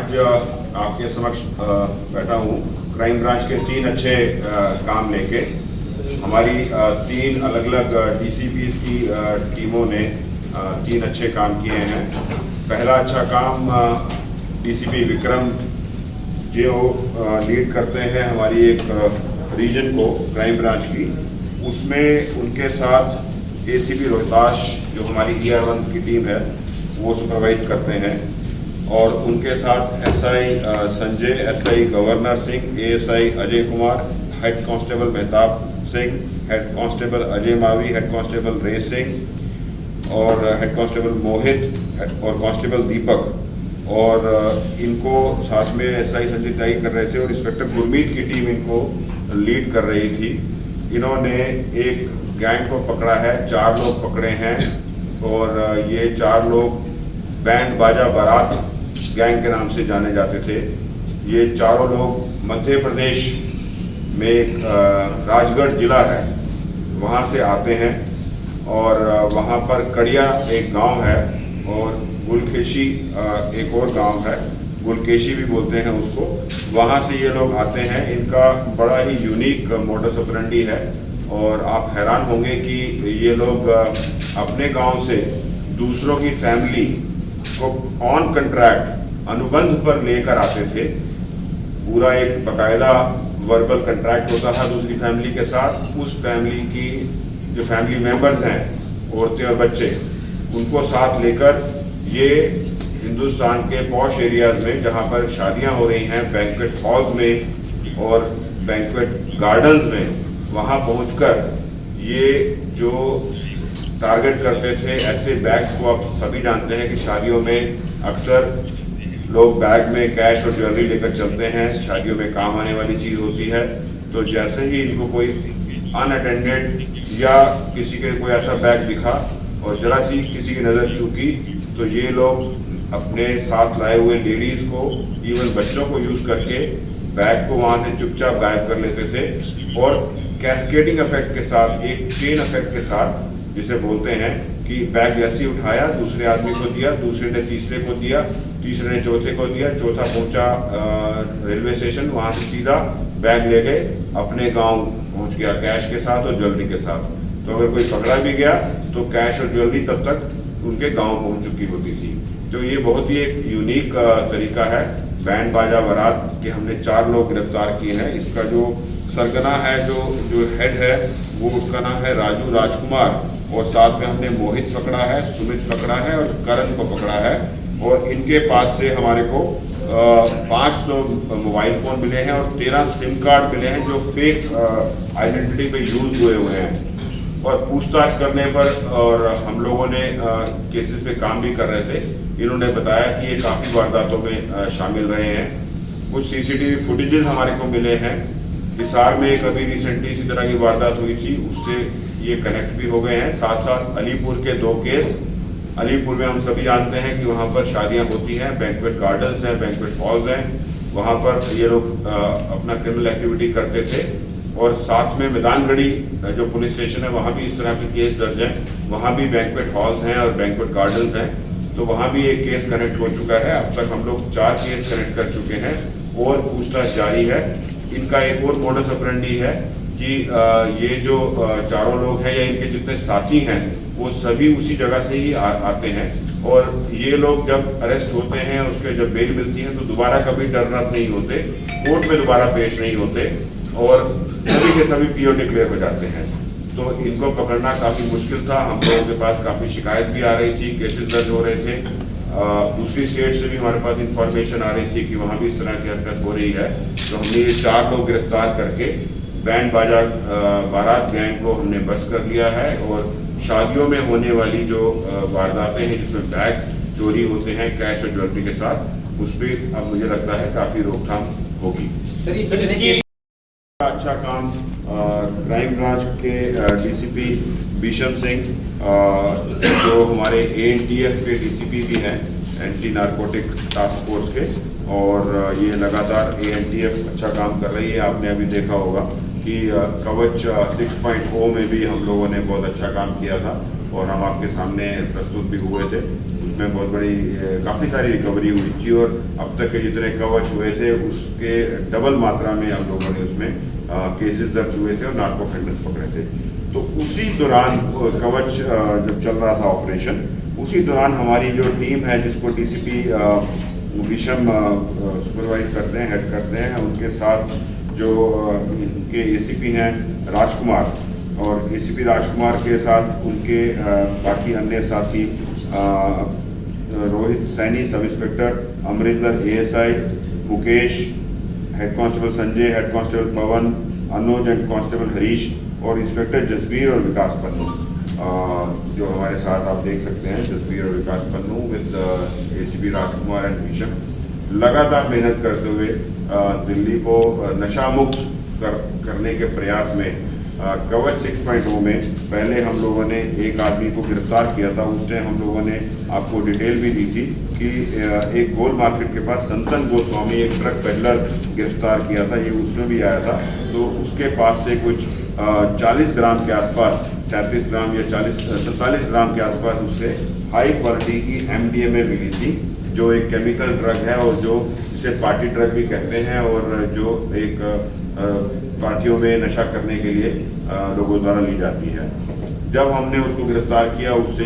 आज आपके समक्ष बैठा हूँ क्राइम ब्रांच के 3 अच्छे काम लेके। हमारी 3 अलग अलग डीसीपीज की टीमों ने 3 अच्छे काम किए हैं। पहला अच्छा काम डीसीपी विक्रम जो लीड करते हैं हमारी एक रीजन को क्राइम ब्रांच की, उसमें उनके साथ एसीपी रोहताश जो हमारी ER1 की टीम है वो सुपरवाइज करते हैं, और उनके साथ SI Sanjay, SI Governor Singh, ASI Ajay Kumar, head constable Mehtab Singh, head constable Ajay Mavi, head constable रे सिंह और हेड कांस्टेबल मोहित और कांस्टेबल दीपक, और इनको साथ में एसआई संजय ताई कर रहे थे और इंस्पेक्टर गुरमीत की टीम इनको लीड कर रही थी। इन्होंने एक गैंग को पकड़ा है, 4 लोग पकड़े हैं, और ये 4 लोग बैंड बाजा बारात गैंग के नाम से जाने जाते थे। ये चारों लोग मध्य प्रदेश में एक राजगढ़ जिला है वहाँ से आते हैं, और वहाँ पर कड़िया एक गांव है और गुलकेशी एक और गांव है, गुलकेशी भी बोलते हैं उसको, वहाँ से ये लोग आते हैं। इनका बड़ा ही यूनिक मोडस ऑपरेंडी है, और आप हैरान होंगे कि ये लोग अपने गांव से दूसरों की फैमिली को ऑन कंट्रैक्ट अनुबंध पर लेकर आते थे। पूरा एक बकायदा वर्बल कंट्रैक्ट होता था दूसरी फैमिली के साथ। उस फैमिली की जो फैमिली मेंबर्स हैं, औरतें और बच्चे, उनको साथ लेकर ये हिंदुस्तान के पॉश एरियाज में जहाँ पर शादियाँ हो रही हैं, बैंक्वेट हॉल्स में और बैंक्वेट गार्डन्स में, वहाँ पहुंचकर ये जो टारगेट करते थे ऐसे बैग्स को। आप सभी जानते हैं कि शादियों में अक्सर लोग बैग में कैश और ज्वेलरी लेकर चलते हैं, शादियों में काम आने वाली चीज़ होती है। तो जैसे ही इनको कोई अनअटेंडेड या किसी के कोई ऐसा बैग दिखा और जरा सी किसी की नज़र चूकी, तो ये लोग अपने साथ लाए हुए लेडीज़ को, इवन बच्चों को यूज़ करके बैग को वहाँ से चुपचाप गायब कर लेते थे, और कैस्केडिंग इफेक्ट के साथ, एक चेन इफेक्ट के साथ, जिसे बोलते हैं कि बैग जैसे ही उठाया दूसरे आदमी को दिया, दूसरे ने तीसरे को दिया, तीसरे ने चौथे को दिया, चौथा पहुंचा रेलवे स्टेशन, वहां से सीधा बैग ले गए, अपने गांव पहुंच गया कैश के साथ और ज्वेलरी के साथ। तो अगर कोई पकड़ा भी गया तो कैश और ज्वेलरी तब तक उनके गांव पहुंच चुकी होती थी। तो ये बहुत ही एक यूनिक तरीका है। बैंड बाजा बारात के हमने 4 लोग गिरफ्तार किए हैं। इसका जो सरगना है, जो हेड है, वो उसका नाम है राजू राजकुमार, और साथ में हमने मोहित पकड़ा है, सुमित पकड़ा है और करण को पकड़ा है। और इनके पास से हमारे को 5 तो मोबाइल फ़ोन मिले हैं और 13 सिम कार्ड मिले हैं जो फेक आइडेंटिटी पे यूज़ हुए हैं। और पूछताछ करने पर, और हम लोगों ने केसेस पे काम भी कर रहे थे, इन्होंने बताया कि ये काफ़ी वारदातों में शामिल रहे हैं। कुछ CCTV फुटेजेस हमारे को मिले हैं। हिसार में एक अभी रिसेंटली इसी तरह की वारदात हुई थी, उससे ये कनेक्ट भी हो गए हैं। साथ साथ अलीपुर के 2 केस। अलीपुर में हम सभी जानते हैं कि वहाँ पर शादियाँ होती हैं, बैंक्वेट गार्डन्स हैं, बैंक्वेट हॉल्स हैं, वहाँ पर ये लोग अपना क्रिमिनल एक्टिविटी करते थे। और साथ में मैदानगढ़ी जो पुलिस स्टेशन है, वहाँ भी इस तरह के केस दर्ज हैं, वहाँ भी बैंक्वेट हॉल्स हैं और बैंक्वेट गार्डन्स हैं। तो वहाँ भी एक केस कनेक्ट हो चुका है। अब तक हम लोग 4 केस कनेक्ट कर चुके हैं और पूछताछ जारी है। इनका एक और मोडस ऑपरेंडी है कि ये जो 4 लोग हैं या इनके जितने साथी हैं, वो सभी उसी जगह से ही आते हैं, और ये लोग जब अरेस्ट होते हैं, उसके जब बेल मिलती है, तो दोबारा कभी टर्न अप नहीं होते, कोर्ट में दोबारा पेश नहीं होते, और सभी के सभी PO डिक्लेयर हो जाते हैं। तो इनको पकड़ना काफ़ी मुश्किल था। हम लोगों के पास काफ़ी शिकायत भी आ रही थी, केसेस दर्ज हो रहे थे। दूसरी स्टेट से भी हमारे पास इंफॉर्मेशन आ रही थी कि वहाँ भी इस तरह की हरकत हो रही है। तो हमने ये 4 लोग गिरफ्तार करके बैंड बाजा बारात गैंग को हमने बस्ट कर लिया है, और शादियों में होने वाली जो वारदातें हैं जिसमें बैग चोरी होते हैं कैश और ज्वेलरी के साथ, उस पर अब मुझे लगता है काफ़ी रोकथाम होगी। अच्छा काम क्राइम ब्रांच के DCP भीषम सिंह, जो हमारे ANTF के DCP भी हैं, एंटी नारकोटिक टास्क फोर्स के, और ये लगातार ANTF अच्छा काम कर रही है। आपने अभी देखा होगा कि कवच 6.0 में भी हम लोगों ने बहुत अच्छा काम किया था। और हम आपके सामने प्रस्तुत भी हुए थे। उसमें बहुत बड़ी काफ़ी सारी रिकवरी हुई थी और अब तक के जितने कवच हुए थे उसके डबल मात्रा में हम लोगों ने उसमें केसेस दर्ज हुए थे और नार्को ऑफेंडर्स पकड़े थे। तो उसी दौरान कवच जब चल रहा था ऑपरेशन, उसी दौरान हमारी जो टीम है जिसको डीसीपी विषम सुपरवाइज करते हैं, हेड करते हैं, उनके साथ जो उनके एसीपी हैं राजकुमार, और एसीपी राजकुमार के साथ उनके बाकी अन्य साथी Rohit Saini, sub inspector Amarinder, ASI Mukesh, head constable Sanjay, head constable Pawan, Anuj and constable Harish और इंस्पेक्टर जसबीर और विकास पन्नू, जो हमारे साथ आप देख सकते हैं, जसबीर और Vikas Pannu with ACP Rajkumar and विषम, लगातार मेहनत करते हुए दिल्ली को नशा मुक्त करने के प्रयास में कवच 6.0 में पहले हम लोगों ने एक आदमी को गिरफ्तार किया था। उस टाइम हम लोगों ने आपको डिटेल भी दी थी कि एक गोल मार्केट के पास संतन गोस्वामी, एक ट्रक पेडलर गिरफ्तार किया था, ये उसमें भी आया था। तो उसके पास से कुछ 40 ग्राम के आसपास, 37 ग्राम या 47 ग्राम के आसपास उससे हाई क्वालिटी की MDMA मिली थी, जो एक केमिकल ड्रग है और जो इसे पार्टी ड्रग भी कहते हैं और जो एक पार्टियों में नशा करने के लिए लोगों द्वारा ली जाती है। जब हमने उसको गिरफ्तार किया, उससे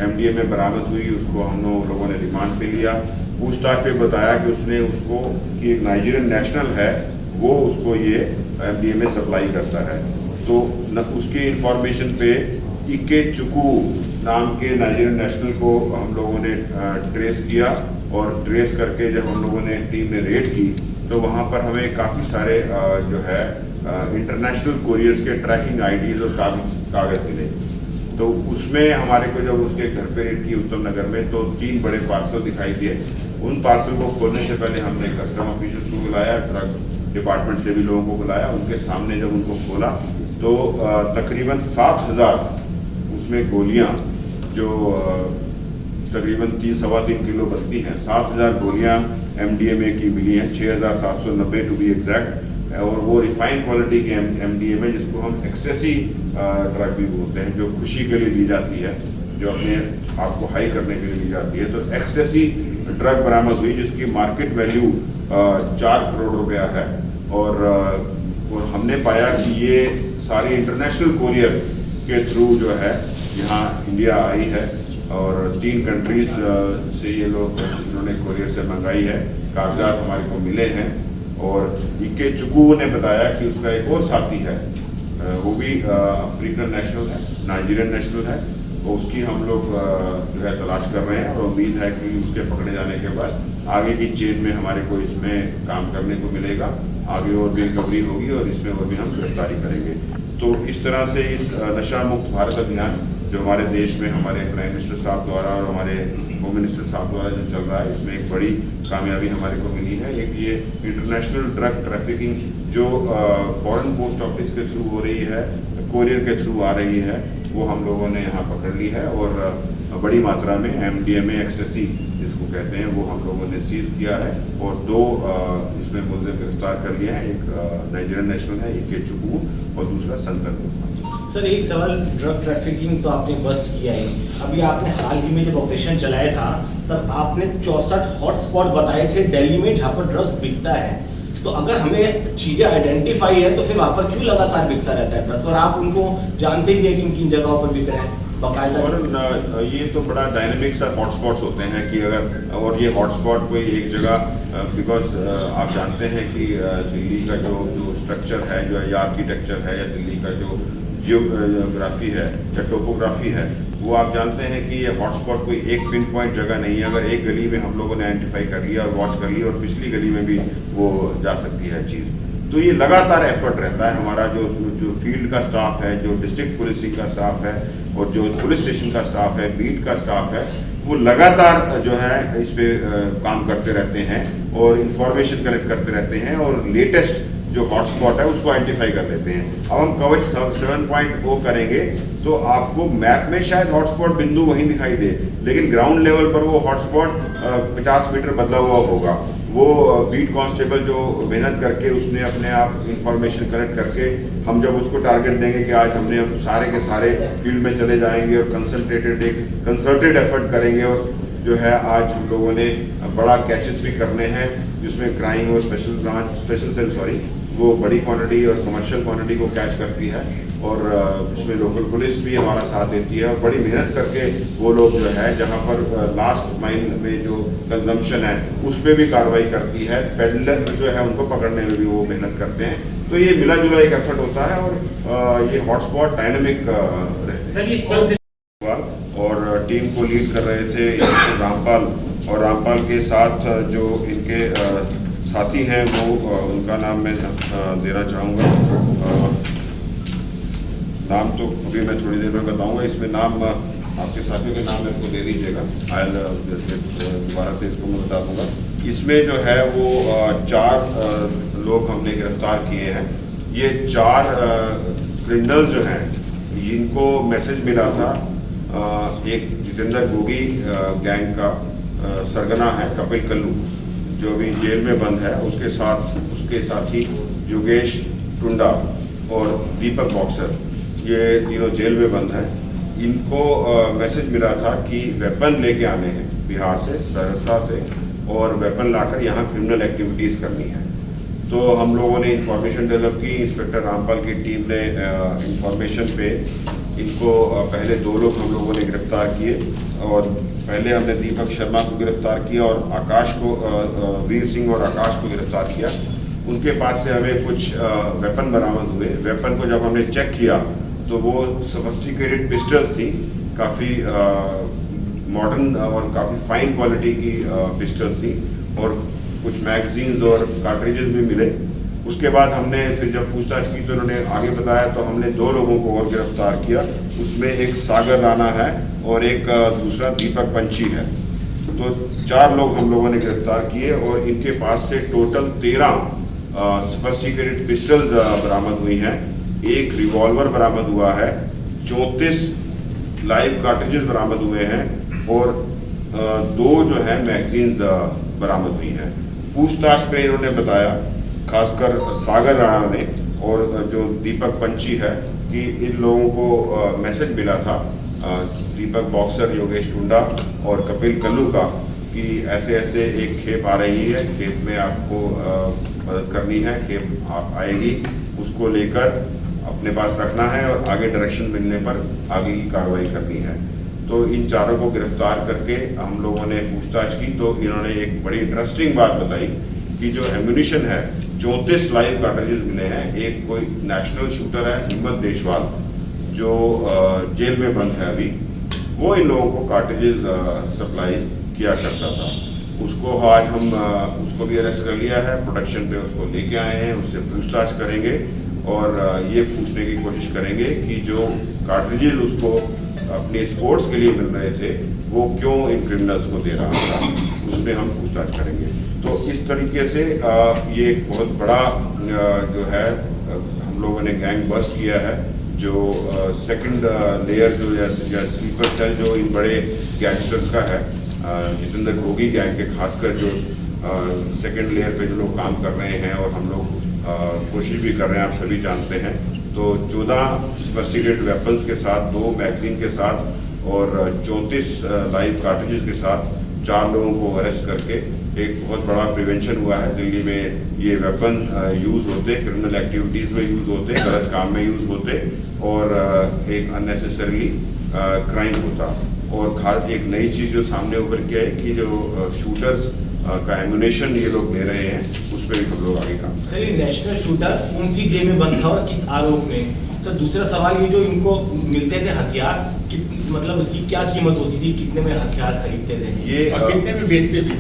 MDMA बरामद हुई, उसको हम लोगों ने रिमांड पे लिया। पूछताछ पे बताया कि उसने उसको कि एक नाइजीरियन नेशनल है, वो उसको ये MDMA सप्लाई करता है। तो उसकी इंफॉर्मेशन पे इके चुकू नाम के नाइजीरियन नेशनल को हम लोगों ने ट्रेस किया और ट्रेस करके जब हम लोगों ने टीम ने रेड की तो वहाँ पर हमें काफ़ी सारे जो है इंटरनेशनल कोरियर्स के ट्रैकिंग IDs और कागज़ मिले। तो उसमें हमारे को जब उसके घर पे रेड की उत्तम नगर में, तो 3 बड़े पार्सल दिखाई दिए। उन पार्सल को खोलने से पहले हमने कस्टम ऑफिसर्स को बुलाया, ड्रग डिपार्टमेंट से भी लोगों को बुलाया। उनके सामने जब उनको खोला तो तकरीबन 7,000 उसमें गोलियां, जो तकरीबन 3-3.25 किलो बनती हैं, 7,000 गोलियां MDMA की मिली हैं, 6,790 टू बी एग्जैक्ट। और वो रिफाइंड क्वालिटी के MDMA, जिसको हम एक्सटेसी ड्रग भी बोलते हैं, जो खुशी के लिए ली जाती है, जो अपने आप को हाई करने के लिए ली जाती है। तो एक्सटेसी ड्रग बरामद हुई जिसकी मार्केट वैल्यू 4 करोड़ रुपया है। और हमने पाया कि ये सारी इंटरनेशनल कोरियर के थ्रू जो है यहाँ इंडिया आई है और 3 कंट्रीज से ये लोग इन्होंने कोरियर से मंगाई है। कागजात हमारे को मिले हैं और इके चुकू ने बताया कि उसका एक और साथी है, वो भी अफ्रीकन नेशनल है, नाइजीरियन नेशनल है। तो उसकी हम लोग जो है तलाश कर रहे हैं और उम्मीद है कि उसके पकड़े जाने के बाद आगे की चेन में हमारे को इसमें काम करने को मिलेगा, आगे और भी रिकवरी होगी और इसमें और भी हम गिरफ्तारी करेंगे। तो इस तरह से इस नशा मुक्त भारत अभियान जो हमारे देश में हमारे प्राइम मिनिस्टर साहब द्वारा और हमारे होम मिनिस्टर साहब द्वारा जो चल रहा है, इसमें एक बड़ी कामयाबी हमारे को मिली है। एक ये इंटरनेशनल ड्रग ट्रैफिकिंग जो फॉरेन पोस्ट ऑफिस के थ्रू हो रही है, कोरियर के थ्रू आ रही है, वो हम लोगों ने यहाँ पकड़ ली है और बड़ी मात्रा में MDMA एक्सटेसी जिसको कहते हैं वो हम लोगों ने सीज किया है और 2 इसमें मुलजिम गिरफ्तार कर लिए हैं। एक नाइजीरियन नेशनल है, इके चुकू, और दूसरा संतन गोस्वामी। सर एक सवाल, ड्रग ट्रैफिकिंग तो आपने बस्ट किया है, अभी आपने हाल ही में जब ऑपरेशन चलाया था तब आपने 64 हॉटस्पॉट बताए थे दिल्ली में जहाँ पर ड्रग्स बिकता है। तो अगर हमें चीज़ें आइडेंटिफाई है तो फिर वहाँ पर क्यों लगातार बिकता रहता है ड्रग्स, और आप उनको जानते ही है कि किन जगहों पर बिक रहे हैं बाकायदा। और ये तो बड़ा डायनेमिक सा हॉटस्पॉट्स होते हैं कि अगर, और ये हॉटस्पॉट कोई एक जगह, बिकॉज आप जानते हैं कि दिल्ली का जो स्ट्रक्चर है, जो आर्किटेक्चर है, या दिल्ली का जो जियोग्राफी है या टोपोग्राफी है, वो आप जानते हैं कि ये हॉटस्पॉट कोई एक पिन पॉइंट जगह नहीं है। अगर एक गली में हम लोगों ने आइडेंटिफाई कर लिया और वॉच कर लिया और पिछली गली में भी वो जा सकती है चीज़, तो ये लगातार एफर्ट रहता है हमारा। जो फील्ड का स्टाफ है, जो डिस्ट्रिक्ट पुलिसिंग का स्टाफ है और जो पुलिस स्टेशन का स्टाफ है, बीट का स्टाफ है, वो लगातार जो है इस पे काम करते रहते हैं और इंफॉर्मेशन कलेक्ट करते रहते हैं और लेटेस्ट जो हॉटस्पॉट है उसको आइडेंटिफाई कर लेते हैं। अब हम कवच 7.0 करेंगे तो आपको मैप में शायद हॉटस्पॉट बिंदु वहीं दिखाई दे, लेकिन ग्राउंड लेवल पर वो हॉटस्पॉट 50 मीटर बदला हुआ होगा। वो बीट कांस्टेबल जो मेहनत करके उसने अपने आप इंफॉर्मेशन कलेक्ट करके, हम जब उसको टारगेट देंगे कि आज हमने सारे के सारे फील्ड में चले जाएंगे और कंसर्टेड एफर्ट करेंगे, और जो है आज हम लोगों ने बड़ा कैचेस भी करने हैं जिसमें क्राइम और स्पेशल सेल वो बड़ी क्वांटिटी और कमर्शियल क्वांटिटी को कैच करती है, और इसमें लोकल पुलिस भी हमारा साथ देती है, और बड़ी मेहनत करके वो लोग जो है जहाँ पर लास्ट माइल में जो कंजम्पशन है उस पर भी कार्रवाई करती है, पेडलर जो है उनको पकड़ने में भी वो मेहनत करते हैं। तो ये मिला जुला एक एफर्ट होता है, और ये हॉटस्पॉट डायनेमिक रहते हैं। और टीम को लीड कर रहे थे रामपाल, और रामपाल के साथ जो इनके साथी हैं वो उनका नाम मैं देना चाहूँगा, नाम तो अभी मैं थोड़ी देर में बताऊँगा, इसमें नाम आपके साथियों के नाम मेरे को दे दीजिएगा, आयल दोबारा से इसको मैं बता दूँगा। इसमें जो है वो 4 लोग हमने गिरफ्तार किए हैं। ये 4 क्रिमिनल्स जो हैं जिनको मैसेज मिला था, एक जितेंद्र गोगी गैंग का सरगना है कपिल कल्लू जो अभी जेल में बंद है, उसके साथी योगेश टुंडा और दीपक बॉक्सर, ये तीनों जेल में बंद हैं। इनको मैसेज मिला था कि वेपन लेके आने हैं बिहार से, सहरसा से, और वेपन लाकर यहाँ क्रिमिनल एक्टिविटीज़ करनी है। तो हम लोगों ने इंफॉर्मेशन डेवलप की, इंस्पेक्टर रामपाल की टीम ने इंफॉर्मेशन पे इनको पहले 2 लोग हम लोगों ने गिरफ्तार किए, और पहले हमने दीपक शर्मा को गिरफ्तार किया और आकाश को, वीर सिंह और आकाश को गिरफ्तार किया। उनके पास से हमें कुछ वेपन बरामद हुए। वेपन को जब हमने चेक किया तो वो सोफिस्टिकेटेड पिस्टल्स थी, काफ़ी मॉडर्न और काफ़ी फाइन क्वालिटी की पिस्टल्स थी, और कुछ मैगजीन्स और कार्ट्रिजेस भी मिले। उसके बाद हमने फिर जब पूछताछ की तो उन्होंने आगे बताया, तो हमने 2 लोगों को और गिरफ्तार किया। उसमें एक सागर राणा है और एक दूसरा दीपक पंची है। तो 4 लोग हम लोगों ने गिरफ्तार किए, और इनके पास से टोटल 13 सोफिस्टिकेटेड पिस्टल्स बरामद हुई हैं, एक रिवॉल्वर बरामद हुआ है, 34 लाइव कार्ट्रिजेस बरामद हुए हैं, और 2 जो है मैगजीन्स बरामद हुई हैं। पूछताछ में इन्होंने बताया, खासकर सागर राणा ने और जो दीपक पंची है, कि इन लोगों को मैसेज मिला था दीपक बॉक्सर, योगेश टुंडा और कपिल कल्लू का, कि ऐसे ऐसे एक खेप आ रही है, खेप में आपको मदद करनी है, खेप आप आएगी, उसको लेकर अपने पास रखना है और आगे डायरेक्शन मिलने पर आगे की कार्रवाई करनी है। तो इन 4 को गिरफ्तार करके हम लोगों ने पूछताछ की, तो इन्होंने एक बड़ी इंटरेस्टिंग बात बताई कि जो एम्यूनिशन है 34 लाइव कार्ट्रिजेस मिले हैं। एक कोई नेशनल शूटर है हिम्मत देशवाल जो जेल में बंद है अभी, वो इन लोगों को कार्ट्रिजेस सप्लाई किया करता था। उसको आज हम उसको भी अरेस्ट कर लिया है, प्रोडक्शन पे उसको लेके आए हैं, उससे पूछताछ करेंगे और ये पूछने की कोशिश करेंगे कि जो कार्ट्रिजेस उसको अपने स्पोर्ट्स के लिए मिल रहे थे वो क्यों इन क्रिमिनल्स को दे रहा था, उसमें हम पूछताछ करेंगे। तो इस तरीके से ये एक बहुत बड़ा जो है हम लोगों ने गैंग बस्ट किया है, जो सेकंड लेयर जो या स्लीपर सेल जो इन बड़े गैंगस्टर्स का है, जितेंद्र गोगी गैंग के खासकर जो सेकंड लेयर पे जो लोग काम कर रहे हैं, और हम लोग कोशिश भी कर रहे हैं, आप सभी जानते हैं। तो 14 सोफिस्टिकेटेड वेपन्स के साथ, 2 मैगजीन के साथ और 34 लाइव कार्ट्रिजेस के साथ 4 लोगों को अरेस्ट करके एक बहुत बड़ा प्रिवेंशन हुआ है। दिल्ली में ये वेपन यूज़ होते, क्रिमिनल एक्टिविटीज़ में यूज़ होते, गलत काम में यूज़ होते, और एक अननेसेसरीली क्राइम होता। और खास एक नई चीज़ जो सामने उभर के है कि जो शूटर्स का एम्यूनेशन ये लोग ले रहे हैं, उस पर भी हम लोग आगे काम। सर, ये नेशनल शूटर कौन सी जेल में बंद था और किस आरोप में? सर, दूसरा सवाल ये जो इनको मिलते थे हथियार, मतलब उसकी क्या कीमत होती थी, कितने में हथियार खरीदते थे ये और कितने में बेचते भी?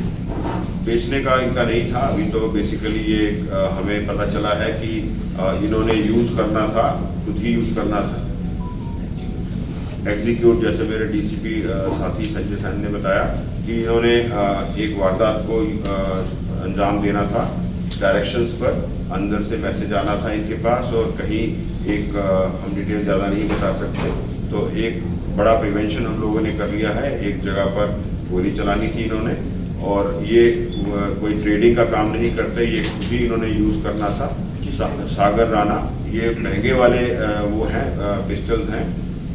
बेचने का इनका नहीं था अभी, तो बेसिकली ये हमें पता चला है कि इन्होंने यूज़ करना था, खुद ही यूज़ करना था। एग्जीक्यूट, जैसे मेरे डीसीपी साथी संजय सैन ने बताया कि इन्होंने एक वारदात को अंजाम देना था, डायरेक्शंस पर अंदर से मैसेज आना था इनके पास, और कहीं एक हम डिटेल ज़्यादा नहीं बता सकते, तो एक बड़ा प्रिवेंशन हम लोगों ने कर लिया है। एक जगह पर गोली चलानी थी इन्होंने, और ये कोई ट्रेडिंग का काम नहीं करते, ये खुद ही इन्होंने यूज़ करना था। सागर राणा ये महंगे वाले वो हैं पिस्टल्स हैं,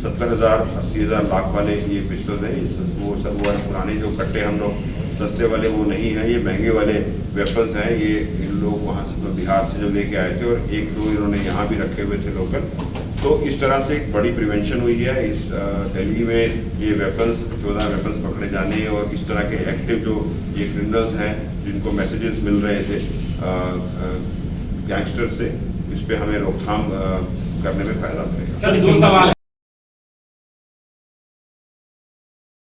70,000 80,000 लाख वाले ये पिस्टल्स हैं। वो सब वो पुराने जो कट्टे हम लोग सस्ते वाले वो नहीं हैं, ये महंगे वाले वेपन्स हैं। ये इन लोग वहाँ से बिहार से जब लेके आए थे और एक दो इन्होंने यहाँ भी रखे हुए थे लोकल। तो इस तरह से एक बड़ी प्रिवेंशन हुई है इस दिल्ली में। ये वेपन्स 14 वेपन्स पकड़े जाने और इस तरह के एक्टिव जो ये क्रिमिनल्स हैं जिनको मैसेजेस मिल रहे थे गैंगस्टर से, इस पे हमें रोकथाम करने में फायदा मिलेगा। सर, 2 सवाल